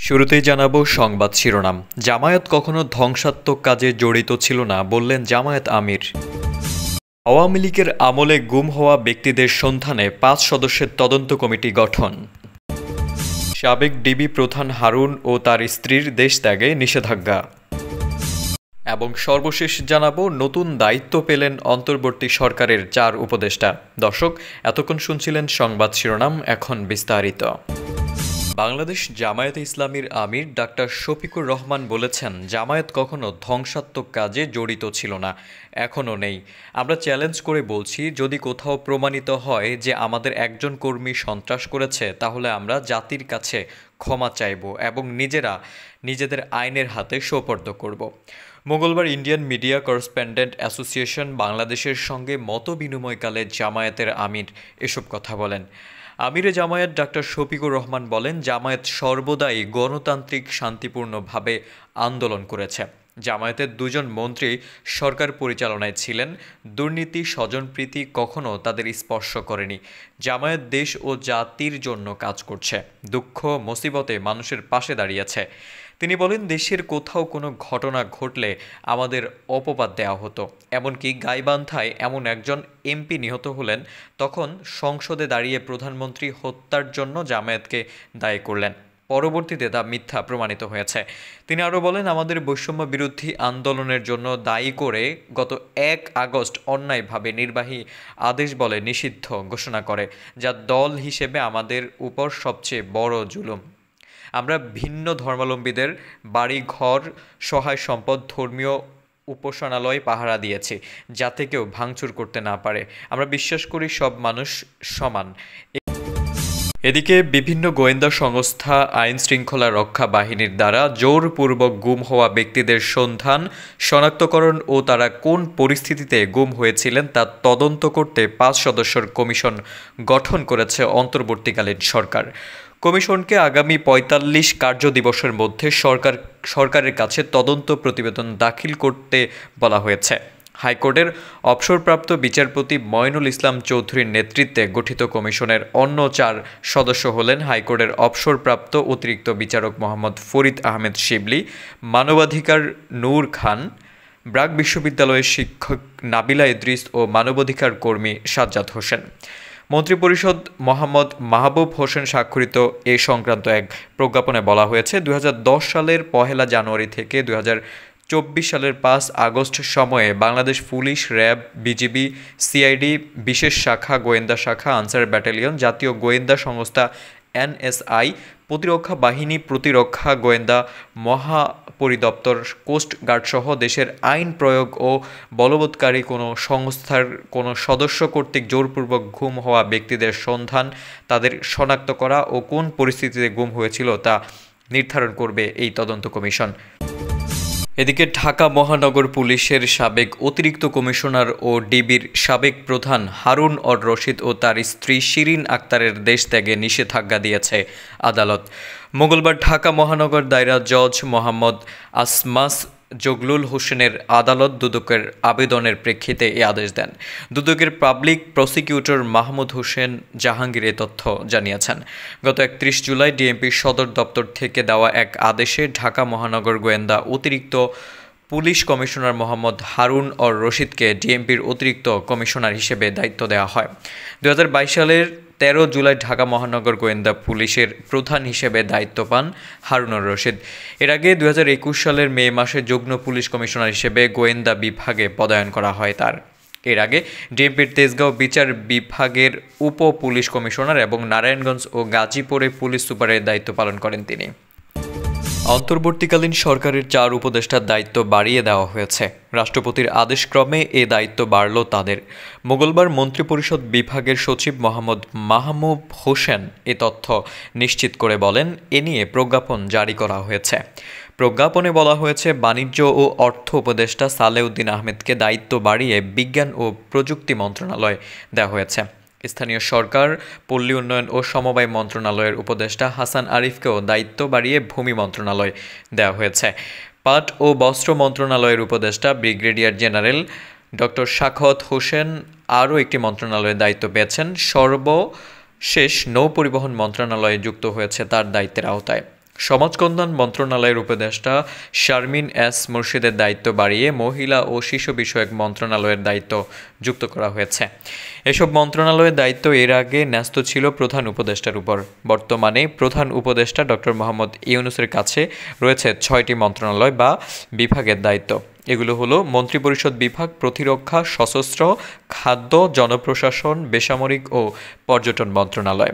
শুরুতেই জানাবো সংবাদ শিরোনাম। জামায়াত কখনো ধ্বংসাত্মক কাজে জড়িত ছিল না বললেন জামায়াত আমির। আওয়ামী লীগের আমলে গুম হওয়া ব্যক্তিদের সন্ধানে ৫ সদস্যের তদন্ত কমিটি গঠন। সাবেক ডিবি প্রধান হারুন ও তার স্ত্রীর দেশ ত্যাগে নিষেধাজ্ঞা। এবং সর্বশেষ জানাবো নতুন দায়িত্ব পেলেন অন্তর্বর্তী সরকারের ৪ উপদেষ্টা। দর্শক, এতক্ষণ শুনছিলেন সংবাদ শিরোনাম, এখন বিস্তারিত। বাংলাদেশ জামায়াতে ইসলামীর আমির ডাক্তার শফিকুর রহমান বলেছেন, জামায়াত কখনো ধ্বংসাত্মক কাজে জড়িত ছিল না, এখনও নেই। আমরা চ্যালেঞ্জ করে বলছি, যদি কোথাও প্রমাণিত হয় যে আমাদের একজন কর্মী সন্ত্রাস করেছে, তাহলে আমরা জাতির কাছে ক্ষমা চাইব এবং নিজেদের আইনের হাতে সোপর্দ করব। মঙ্গলবার ইন্ডিয়ান মিডিয়া করেসপন্ডেন্ট অ্যাসোসিয়েশন বাংলাদেশের সঙ্গে মত বিনিময়কালে জামায়াতের আমির এসব কথা বলেন। আমিরে জামায়াত ডাক্তার শফিকুর রহমান বলেন, জামায়াত সর্বদাই গণতান্ত্রিক শান্তিপূর্ণভাবে আন্দোলন করেছে। জামায়াতের ২ জন মন্ত্রী সরকার পরিচালনায় ছিলেন। দুর্নীতি, স্বজনপ্রীতি কখনো তাদের স্পর্শ করেনি। জামায়াত দেশ ও জাতির জন্য কাজ করছে, দুঃখ মুসিবতে মানুষের পাশে দাঁড়িয়েছে। তিনি বলেন, দেশের কোথাও কোনো ঘটনা ঘটলে আমাদের অপবাদ দেওয়া হতো। এমনকি গাইবান্ধায় এমন একজন এমপি নিহত হলেন, তখন সংসদে দাঁড়িয়ে প্রধানমন্ত্রী হত্যার জন্য জামায়াতকে দায়ী করলেন। পরবর্তীতে তা মিথ্যা প্রমাণিত হয়েছে। তিনি আরও বলেন, আমাদের বৈষম্য বিরোধী আন্দোলনের জন্য দায়ী করে গত ১ আগস্ট অন্যায়ভাবে নির্বাহী আদেশ বলে নিষিদ্ধ ঘোষণা করে, যা দল হিসেবে আমাদের উপর সবচেয়ে বড় জুলুম। আমরা ভিন্ন ধর্মাবলম্বীদের বাড়ি ঘর, সহায় সম্পদ, ধর্মীয় উপাসনালয় পাহারা দিয়েছি, যাতে কেউ ভাঙচুর করতে না পারে। আমরা বিশ্বাস করি সব মানুষ সমান। এদিকে বিভিন্ন গোয়েন্দা সংস্থা আইন শৃঙ্খলা রক্ষা বাহিনীর দ্বারা জোরপূর্বক গুম হওয়া ব্যক্তিদের সন্ধান, শনাক্তকরণ ও তারা কোন পরিস্থিতিতে গুম হয়েছিলেন তা তদন্ত করতে ৫ সদস্যের কমিশন গঠন করেছে অন্তর্বর্তীকালীন সরকার। কমিশনকে আগামী ৪৫ কার্যদিবসের মধ্যে সরকারের কাছে তদন্ত প্রতিবেদন দাখিল করতে বলা হয়েছে। হাইকোর্টের অবসরপ্রাপ্ত বিচারপতি মঈনুল ইসলাম চৌধুরীর নেতৃত্বে গঠিত কমিশনের অন্য ৪ সদস্য হলেন হাইকোর্টের অবসরপ্রাপ্ত অতিরিক্ত বিচারক মোহাম্মদ ফরিদ আহমেদ শিবলি, মানবাধিকার নূর খান, ব্র্যাক বিশ্ববিদ্যালয়ের শিক্ষক নাবিলা ইদ্রিস ও মানবাধিকার কর্মী সাজ্জাদ হোসেন। মন্ত্রিপরিষদ মোহাম্মদ মাহবুব হোসেন স্বাক্ষরিত এ সংক্রান্ত এক প্রজ্ঞাপনে বলা হয়েছে, ২০১০ সালের ১ জানুয়ারি থেকে ২০২৪ সালের ৫ আগস্ট সময়ে Bangladesh police, RAB, BGB, CID, বিশেষ শাখা, গোয়েন্দা শাখা, আনসার ব্যাটালিয়ন, জাতীয় গোয়েন্দা সংস্থা এনএসআই, প্রতিরক্ষা বাহিনী, প্রতিরক্ষা গোয়েন্দা মহাপরিদপ্তর, কোস্ট গার্ডসহ দেশের আইন প্রয়োগ ও বলবৎকারী কোনো সংস্থার কোনো সদস্য কর্তৃক জোরপূর্বক গুম হওয়া ব্যক্তিদের সন্ধান, তাদের শনাক্ত করা ও কোন পরিস্থিতিতে গুম হয়েছিল তা নির্ধারণ করবে এই তদন্ত কমিশন। এদিকে ঢাকা মহানগর পুলিশের সাবেক অতিরিক্ত কমিশনার ও ডিবির সাবেক প্রধান হারুন অর রশিদ ও তার স্ত্রী শিরিন আক্তারের দেশ ত্যাগে নিষেধাজ্ঞা দিয়েছে আদালত। মঙ্গলবার ঢাকা মহানগর দায়রা জজ মোহাম্মদ আসমাস জগলুল হোসেনের আদালত দুদকের আবেদনের প্রেক্ষিতে এই আদেশ দেন। দুদকের পাবলিক প্রসিকিউটর মাহমুদ হোসেন জাহাঙ্গীর এ তথ্য জানিয়েছেন। গত ৩১ জুলাই ডিএমপির সদর দপ্তর থেকে দেওয়া এক আদেশে ঢাকা মহানগর গোয়েন্দা অতিরিক্ত পুলিশ কমিশনার মোহাম্মদ হারুন অর রশিদকে ডিএমপির অতিরিক্ত কমিশনার হিসেবে দায়িত্ব দেওয়া হয়। ২০২২ সালের ১৩ জুলাই ঢাকা মহানগর গোয়েন্দা পুলিশের প্রধান হিসেবে দায়িত্ব পান হারুন অর রশিদ। এর আগে ২০২১ সালের মে মাসে যুগ্ম পুলিশ কমিশনার হিসেবে গোয়েন্দা বিভাগে পদায়ন করা হয় তার। এর আগে ডিএমপির তেজগাঁও বিচার বিভাগের উপ পুলিশ কমিশনার এবং নারায়ণগঞ্জ ও গাজীপুরে পুলিশ সুপারের দায়িত্ব পালন করেন তিনি। অন্তর্বর্তীকালীন সরকারের ৪ উপদেষ্টার দায়িত্ব বাড়িয়ে দেওয়া হয়েছে। রাষ্ট্রপতির আদেশক্রমে এ দায়িত্ব বাড়ল তাদের। মঙ্গলবার মন্ত্রিপরিষদ বিভাগের সচিব মোহাম্মদ মাহবুব হোসেন এ তথ্য নিশ্চিত করে বলেন, এ নিয়ে প্রজ্ঞাপন জারি করা হয়েছে। প্রজ্ঞাপনে বলা হয়েছে, বাণিজ্য ও অর্থ উপদেষ্টা সালেউদ্দিন আহমেদকে দায়িত্ব বাড়িয়ে বিজ্ঞান ও প্রযুক্তি মন্ত্রণালয় দেওয়া হয়েছে। স্থানীয় সরকার, পল্লী উন্নয়ন ও সমবায় মন্ত্রণালয়ের উপদেষ্টা হাসান আরিফকেও দায়িত্ব বাড়িয়ে ভূমি মন্ত্রণালয় দেওয়া হয়েছে। পাট ও বস্ত্র মন্ত্রণালয়ের উপদেষ্টা brigadier general doctor Sakhawat Hossain আরও একটি মন্ত্রণালয়ের দায়িত্ব পেয়েছেন। সর্বশেষ নৌ পরিবহন মন্ত্রণালয়ে যুক্ত হয়েছে তার দায়িত্বের আওতায়। সমাজ কল্যাণ মন্ত্রণালয়ের উপদেষ্টা শারমিন এস মুর্শিদের দায়িত্ব বাড়িয়ে মহিলা ও শিশু বিষয়ক মন্ত্রণালয়ের দায়িত্ব যুক্ত করা হয়েছে। এসব মন্ত্রণালয়ের দায়িত্ব এর আগে ন্যস্ত ছিল প্রধান উপদেষ্টার উপর। বর্তমানে প্রধান উপদেষ্টা ডক্টর মোহাম্মদ ইউনূসের কাছে রয়েছে ৬টি মন্ত্রণালয় বা বিভাগের দায়িত্ব। এগুলো হলো মন্ত্রিপরিষদ বিভাগ, প্রতিরক্ষা, সশস্ত্র, খাদ্য, জনপ্রশাসন, বেসামরিক ও পর্যটন মন্ত্রণালয়।